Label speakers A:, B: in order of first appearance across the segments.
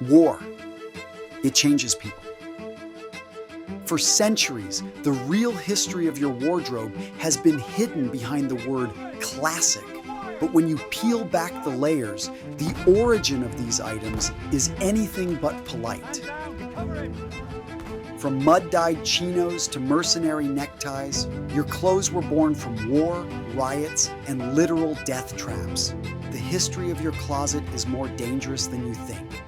A: War. It changes people. For centuries, the real history of your wardrobe has been hidden behind the word classic. But when you peel back the layers, the origin of these items is anything but polite. From mud-dyed chinos to mercenary neckties, your clothes were born from war, riots, and literal death traps. The history of your closet is more dangerous than you think.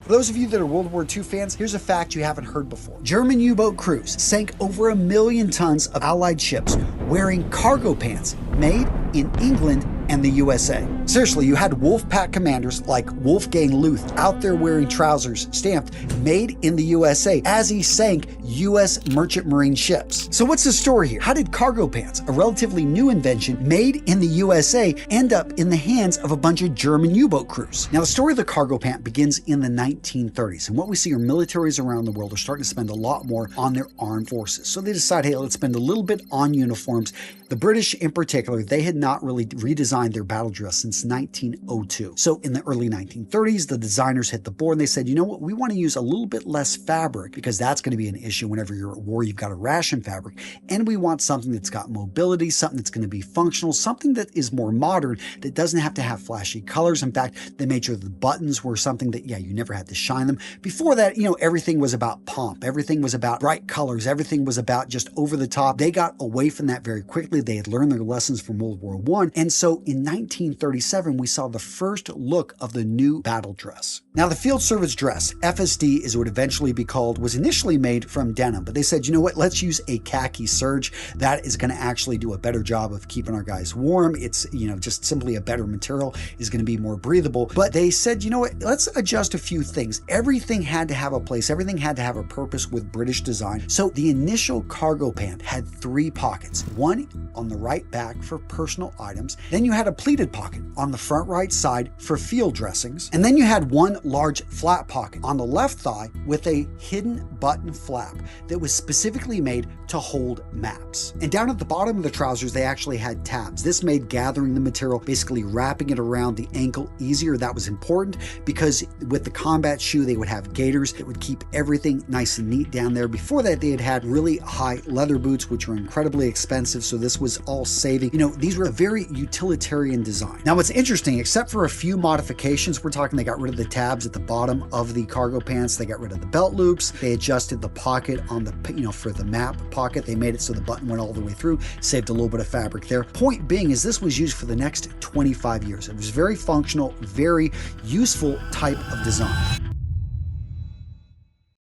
A: For those of you that are World War II fans, here's a fact you haven't heard before. German U-boat crews sank over 1 million tons of Allied ships wearing cargo pants made in England and the USA. Seriously, you had Wolfpack commanders like Wolfgang Luth out there wearing trousers stamped "Made in the USA" as he sank US merchant marine ships. So what's the story here? How did cargo pants, a relatively new invention made in the USA, end up in the hands of a bunch of German U-boat crews? Now, the story of the cargo pant begins in the 1930s, and what we see are militaries around the world are starting to spend a lot more on their armed forces. So they decide, hey, let's spend a little bit on uniforms. The British in particular, they had not really redesigned their battle dress since 1902. So in the early 1930s, the designers hit the board and they said, you know what, we want to use a little bit less fabric because that's going to be an issue whenever you're at war, you've got to ration fabric. And we want something that's got mobility, something that's going to be functional, something that is more modern, that doesn't have to have flashy colors. In fact, they made sure the buttons were something that, yeah, you never had to shine them. Before that, you know, everything was about pomp. Everything was about bright colors. Everything was about just over the top. They got away from that very quickly. They had learned their lessons from World War I. And so in 1937, we saw the first look of the new battle dress. Now, the field service dress, FSD is what it would eventually be called, was initially made from denim, but they said, you know what, let's use a khaki serge. That is going to actually do a better job of keeping our guys warm. It's, you know, just simply a better material, is going to be more breathable. But they said, you know what, let's adjust a few things. Everything had to have a place. Everything had to have a purpose with British design. So the initial cargo pant had 3 pockets, one on the right back for personal items. Then you had a pleated pocket on the front right side for field dressings. And then you had one large flat pocket on the left thigh with a hidden button flap that was specifically made to hold maps. And down at the bottom of the trousers, they actually had tabs. This made gathering the material, basically wrapping it around the ankle, easier. That was important because with the combat shoe, they would have gaiters that would keep everything nice and neat down there. Before that, they had had really high leather boots, which were incredibly expensive. So this was all saving. You know, these were a very utilitarian design. Now, what's interesting, except for a few modifications, we're talking they got rid of the tabs at the bottom of the cargo pants. They got rid of the belt loops. They adjusted the pocket on the, you know, for the map pocket. They made it so the button went all the way through, saved a little bit of fabric there. Point being is this was used for the next 25 years. It was very functional, very useful type of design.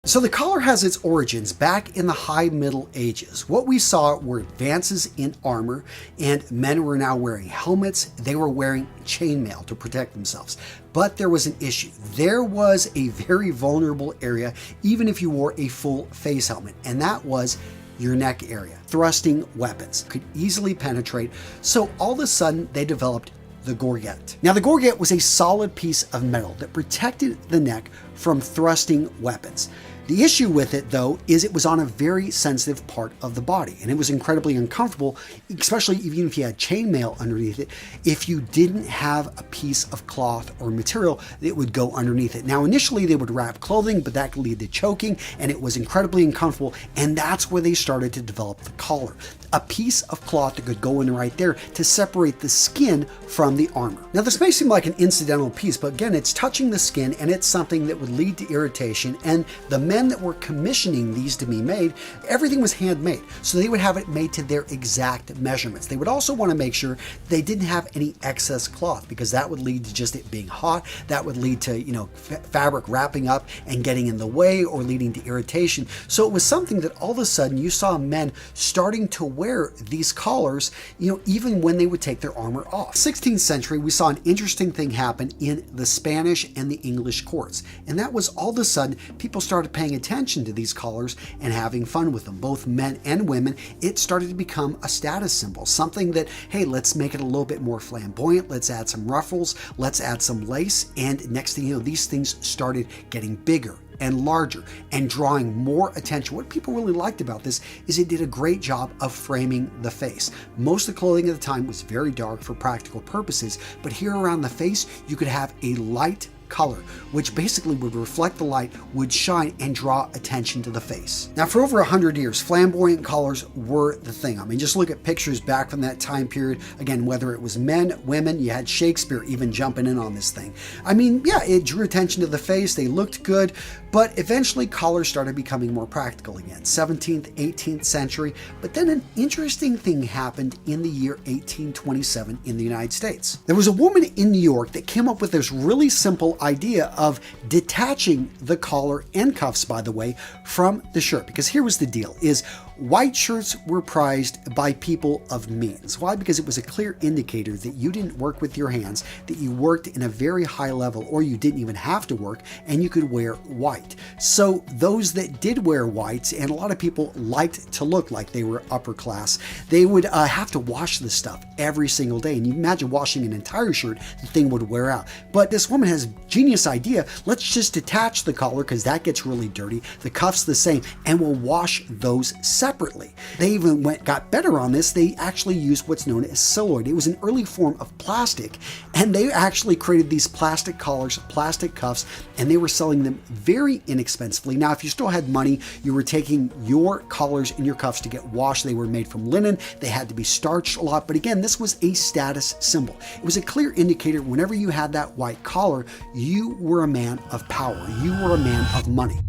A: So the collar has its origins back in the high Middle Ages. What we saw were advances in armor, and men were now wearing helmets. They were wearing chainmail to protect themselves. But there was an issue. There was a very vulnerable area, even if you wore a full face helmet, and that was your neck area. Thrusting weapons could easily penetrate. So all of a sudden they developed the gorget. Now, the gorget was a solid piece of metal that protected the neck from thrusting weapons. The issue with it, though, is it was on a very sensitive part of the body, and it was incredibly uncomfortable, especially even if you had chainmail underneath it, if you didn't have a piece of cloth or material that would go underneath it. Now, initially, they would wrap clothing, but that could lead to choking, and it was incredibly uncomfortable, and that's where they started to develop the collar. A piece of cloth that could go in right there to separate the skin from the armor. Now, this may seem like an incidental piece, but again, it's touching the skin, and it's something that would lead to irritation, and the men that were commissioning these to be made, everything was handmade. So they would have it made to their exact measurements. They would also want to make sure they didn't have any excess cloth, because that would lead to just it being hot. That would lead to, you know, fabric wrapping up and getting in the way or leading to irritation. So it was something that all of a sudden you saw men starting to wear these collars, you know, even when they would take their armor off. 16th century, we saw an interesting thing happen in the Spanish and the English courts. And that was all of a sudden people started paying attention to these colors and having fun with them, both men and women, it started to become a status symbol, something that, hey, let's make it a little bit more flamboyant, let's add some ruffles, let's add some lace, and next thing you know, these things started getting bigger and larger and drawing more attention. What people really liked about this is it did a great job of framing the face. Most of the clothing at the time was very dark for practical purposes, but here around the face, you could have a light color, which basically would reflect the light, would shine and draw attention to the face. Now, for over 100 years, flamboyant colors were the thing. I mean, just look at pictures back from that time period. Again, whether it was men, women, you had Shakespeare even jumping in on this thing. I mean, yeah, it drew attention to the face. They looked good, but eventually colors started becoming more practical again. 17th, 18th century, but then an interesting thing happened in the year 1827 in the United States. There was a woman in New York that came up with this really simple idea of detaching the collar and cuffs, by the way, from the shirt. Because here was the deal, is white shirts were prized by people of means. Why? Because it was a clear indicator that you didn't work with your hands, that you worked in a very high level, or you didn't even have to work, and you could wear white. So those that did wear whites, and a lot of people liked to look like they were upper class, they would have to wash this stuff every single day. And you imagine washing an entire shirt, the thing would wear out. But this woman has a genius idea. Let's just detach the collar, because that gets really dirty. The cuffs the same, and we'll wash those separately. They even got better on this. They actually used what's known as celluloid. It was an early form of plastic, and they actually created these plastic collars, plastic cuffs, and they were selling them very inexpensively. Now, if you still had money, you were taking your collars and your cuffs to get washed. They were made from linen. They had to be starched a lot. But again, this was a status symbol. It was a clear indicator whenever you had that white collar, you were a man of power. You were a man of money.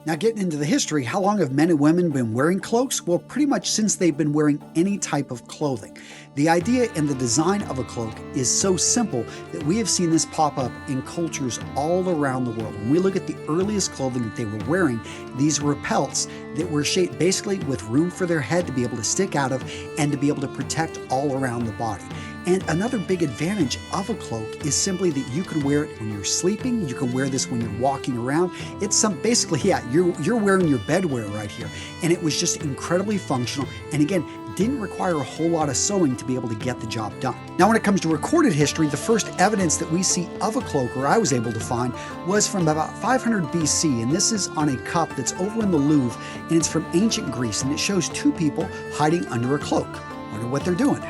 A: Now, getting into the history, how long have men and women been wearing cloaks? Well, pretty much since they've been wearing any type of clothing. The idea and the design of a cloak is so simple that we have seen this pop up in cultures all around the world. When we look at the earliest clothing that they were wearing, these were pelts that were shaped basically with room for their head to be able to stick out of and to be able to protect all around the body. And another big advantage of a cloak is simply that you can wear it when you're sleeping. You can wear this when you're walking around. It's basically, yeah, you're wearing your bedwear right here. And it was just incredibly functional. And again, didn't require a whole lot of sewing to be able to get the job done. Now, when it comes to recorded history, the first evidence that we see of a cloak, or I was able to find, was from about 500 BC. And this is on a cup that's over in the Louvre, and it's from ancient Greece. And it shows two people hiding under a cloak. Wonder what they're doing.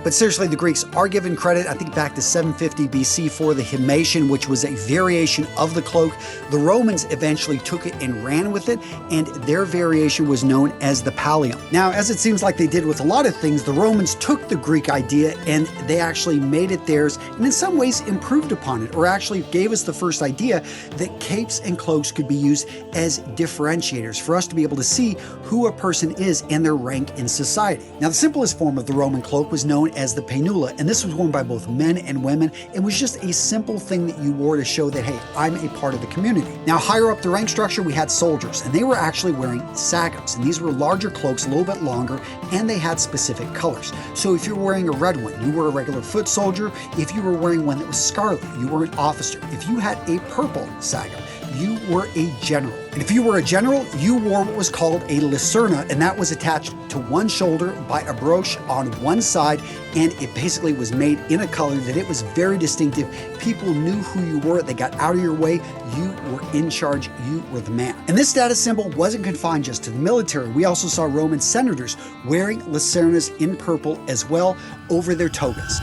A: But seriously, the Greeks are given credit, I think back to 750 BC for the himation, which was a variation of the cloak. The Romans eventually took it and ran with it, and their variation was known as the pallium. Now, as it seems like they did with a lot of things, the Romans took the Greek idea and they actually made it theirs, and in some ways improved upon it, or actually gave us the first idea that capes and cloaks could be used as differentiators for us to be able to see who a person is and their rank in society. Now, the simplest form of the Roman cloak was known as the paenula, and this was worn by both men and women. It was just a simple thing that you wore to show that, hey, I'm a part of the community. Now, higher up the rank structure, we had soldiers, and they were actually wearing sagums, and these were larger cloaks, a little bit longer, and they had specific colors. So if you're wearing a red one, you were a regular foot soldier. If you were wearing one that was scarlet, you were an officer. If you had a purple sagum, you were a general. And if you were a general, you wore what was called a licerna, and that was attached to one shoulder by a brooch on one side, and it basically was made in a color that it was very distinctive. People knew who you were. They got out of your way. You were in charge. You were the man. And this status symbol wasn't confined just to the military. We also saw Roman senators wearing licernas in purple as well over their togas.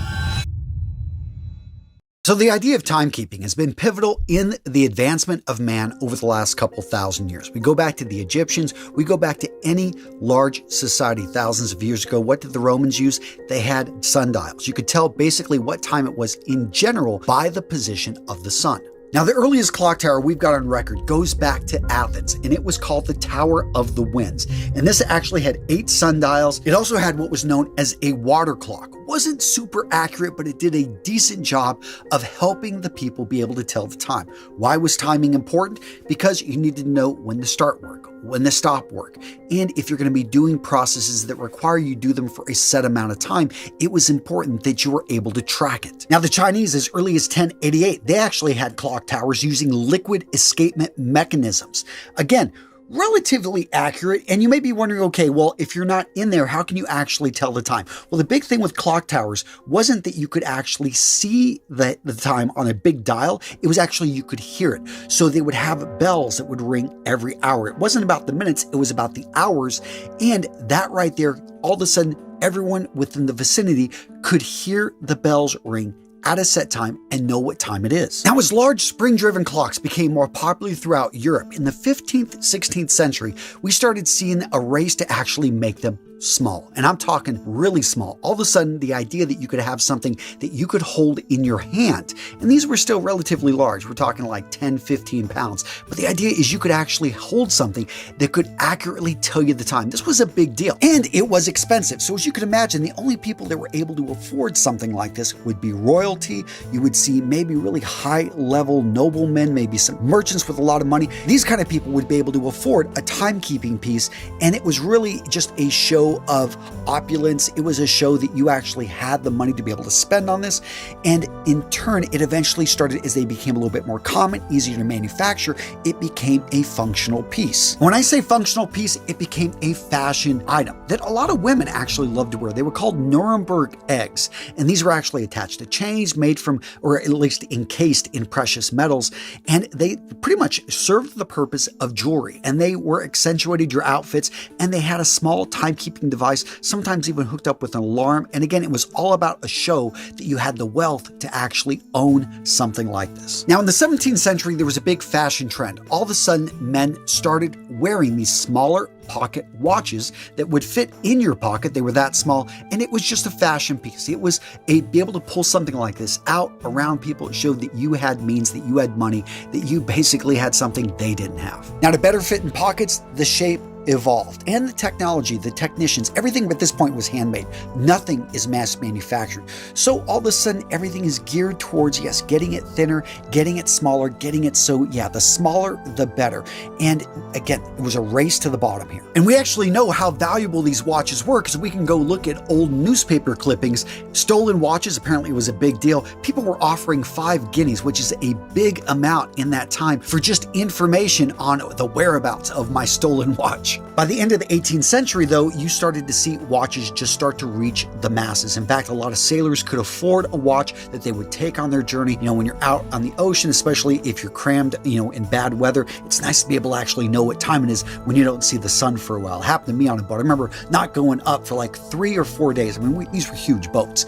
A: So the idea of timekeeping has been pivotal in the advancement of man over the last couple thousand years. We go back to the Egyptians, we go back to any large society thousands of years ago. What did the Romans use? They had sundials. You could tell basically what time it was in general by the position of the sun. Now, the earliest clock tower we've got on record goes back to Athens, and it was called the Tower of the Winds. And this actually had 8 sundials. It also had what was known as a water clock. wasn't super accurate, but it did a decent job of helping the people be able to tell the time. Why was timing important? Because you needed to know when to start work, when to stop work. And if you're going to be doing processes that require you do them for a set amount of time, it was important that you were able to track it. Now, the Chinese, as early as 1088, they actually had clock towers using liquid escapement mechanisms. Again, relatively accurate, and you may be wondering, okay, well, if you're not in there, how can you actually tell the time? Well, the big thing with clock towers wasn't that you could actually see the time on a big dial, it was actually you could hear it. So they would have bells that would ring every hour. It wasn't about the minutes, it was about the hours, and that right there, all of a sudden, everyone within the vicinity could hear the bells ring at a set time and know what time it is. Now, as large spring-driven clocks became more popular throughout Europe, in the 15th, 16th century, we started seeing a race to actually make them small. And I'm talking really small. All of a sudden, the idea that you could have something that you could hold in your hand, and these were still relatively large. We're talking like 10, 15 pounds. But the idea is you could actually hold something that could accurately tell you the time. This was a big deal. And it was expensive. So as you can imagine, the only people that were able to afford something like this would be royalty. You would see maybe really high-level noblemen, maybe some merchants with a lot of money. These kind of people would be able to afford a timekeeping piece. And it was really just a show of opulence. It was a show that you actually had the money to be able to spend on this. And in turn, it eventually started, as they became a little bit more common, easier to manufacture, it became a functional piece. When I say functional piece, it became a fashion item that a lot of women actually loved to wear. They were called Nuremberg eggs. And these were actually attached to chains made from, or at least encased in precious metals. And they pretty much served the purpose of jewelry. And they were accentuated your outfits. And they had a small timekeeping device, sometimes even hooked up with an alarm. And again, it was all about a show that you had the wealth to actually own something like this. Now, in the 17th century, there was a big fashion trend. All of a sudden, men started wearing these smaller pocket watches that would fit in your pocket. They were that small, and it was just a fashion piece. It was be able to pull something like this out around people. It showed that you had means, that you had money, that you basically had something they didn't have. Now, to better fit in pockets, the shape evolved, and the technology, the technicians, everything at this point was handmade. Nothing is mass manufactured. So all of a sudden, everything is geared towards, yes, getting it thinner, getting it smaller, getting it so, yeah, the smaller, the better. And again, it was a race to the bottom here. And we actually know how valuable these watches were because we can go look at old newspaper clippings. Stolen watches apparently was a big deal. People were offering 5 guineas, which is a big amount in that time, for just information on the whereabouts of my stolen watch. By the end of the 18th century, though, you started to see watches just start to reach the masses. In fact, a lot of sailors could afford a watch that they would take on their journey. You know, when you're out on the ocean, especially if you're crammed, you know, in bad weather, it's nice to be able to actually know what time it is when you don't see the sun for a while. It happened to me on a boat. I remember not going up for like 3 or 4 days. I mean, these were huge boats.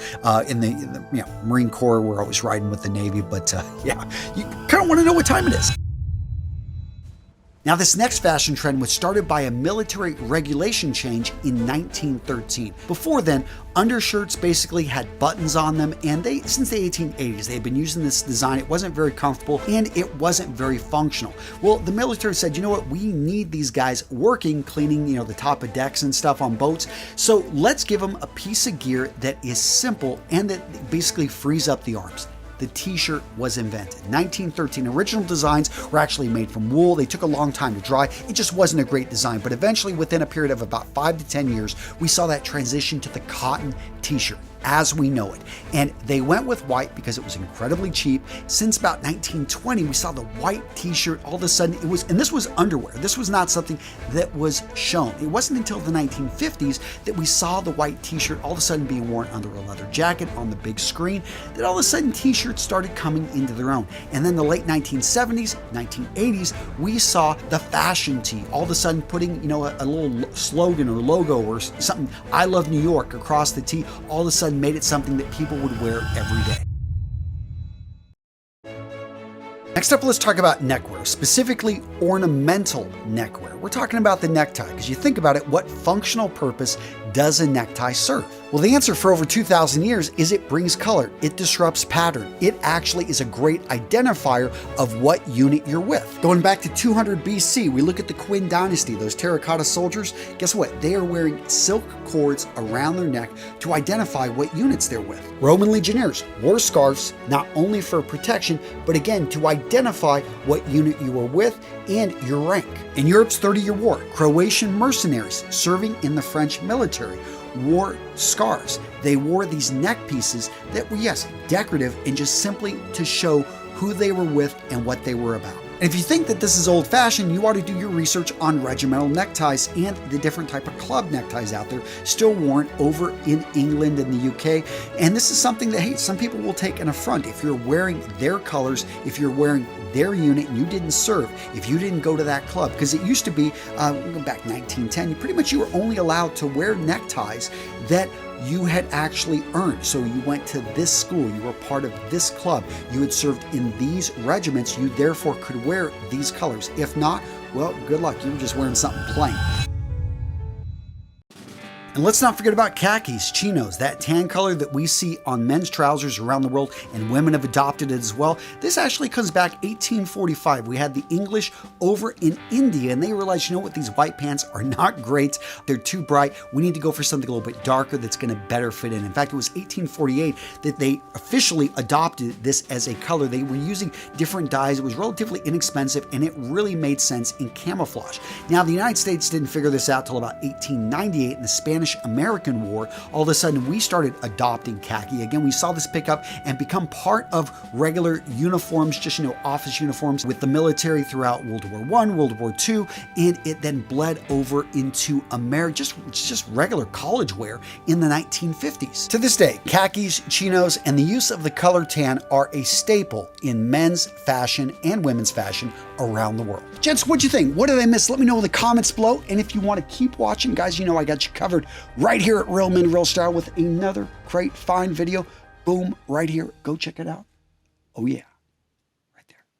A: In the Marine Corps, we're always riding with the Navy, but yeah, you kind of want to know what time it is. Now, this next fashion trend was started by a military regulation change in 1913. Before then, undershirts basically had buttons on them, and since the 1880s, they had been using this design. It wasn't very comfortable, and it wasn't very functional. Well, the military said, you know what, we need these guys working, cleaning, you know, the top of decks and stuff on boats, so let's give them a piece of gear that is simple and that basically frees up the arms. The t-shirt was invented. 1913, original designs were actually made from wool. They took a long time to dry. It just wasn't a great design, but eventually within a period of about 5 to 10 years, we saw that transition to the cotton t-shirt as we know it. And they went with white because it was incredibly cheap. Since about 1920, we saw the white t-shirt. All of a sudden, and this was underwear. This was not something that was shown. It wasn't until the 1950s that we saw the white t-shirt all of a sudden being worn under a leather jacket on the big screen, that all of a sudden t-shirts started coming into their own. And then the late 1970s, 1980s, we saw the fashion tee all of a sudden putting, you know, a little slogan or logo or something, I love New York, across the tee. All of a sudden made it something that people would wear every day. Next up, let's talk about neckwear, specifically ornamental neckwear. We're talking about the necktie, because you think about it, what functional purpose does a necktie serve? Well, the answer for over 2,000 years is it brings color. It disrupts pattern. It actually is a great identifier of what unit you're with. Going back to 200 BC, we look at the Qin dynasty, those terracotta soldiers. Guess what? They are wearing silk cords around their neck to identify what units they're with. Roman legionnaires wore scarves not only for protection, but again to identify what unit you were with and your rank. In Europe's 30-Year War, Croatian mercenaries serving in the French military wore scarves. They wore these neck pieces that were, yes, decorative and just simply to show who they were with and what they were about. And if you think that this is old-fashioned, you ought to do your research on regimental neckties and the different type of club neckties out there still worn over in England and the UK. And this is something that, hey, some people will take an affront if you're wearing their colors, if you're wearing their unit and you didn't serve, if you didn't go to that club. Because it used to be, back 1910, you were only allowed to wear neckties that you had actually earned. So you went to this school, you were part of this club, you had served in these regiments, you therefore could wear these colors. If not, well, good luck, you were just wearing something plain. And let's not forget about khakis, chinos, that tan color that we see on men's trousers around the world, and women have adopted it as well. This actually comes back 1845. We had the English over in India, and they realized, you know what, these white pants are not great. They're too bright. We need to go for something a little bit darker that's going to better fit in. In fact, it was 1848 that they officially adopted this as a color. They were using different dyes. It was relatively inexpensive, and it really made sense in camouflage. Now, the United States didn't figure this out till about 1898 in the Spanish-American War. All of a sudden, we started adopting khaki. Again, we saw this pick up and become part of regular uniforms, just, office uniforms with the military throughout World War I, World War II, and it then bled over into just regular college wear in the 1950s. To this day, khakis, chinos, and the use of the color tan are a staple in men's fashion and women's fashion around the world. Gents, what'd you think? What did I miss? Let me know in the comments below. And if you want to keep watching, guys, I got you covered right here at Real Men Real Style with another great, fine video. Boom, right here. Go check it out. Oh, yeah.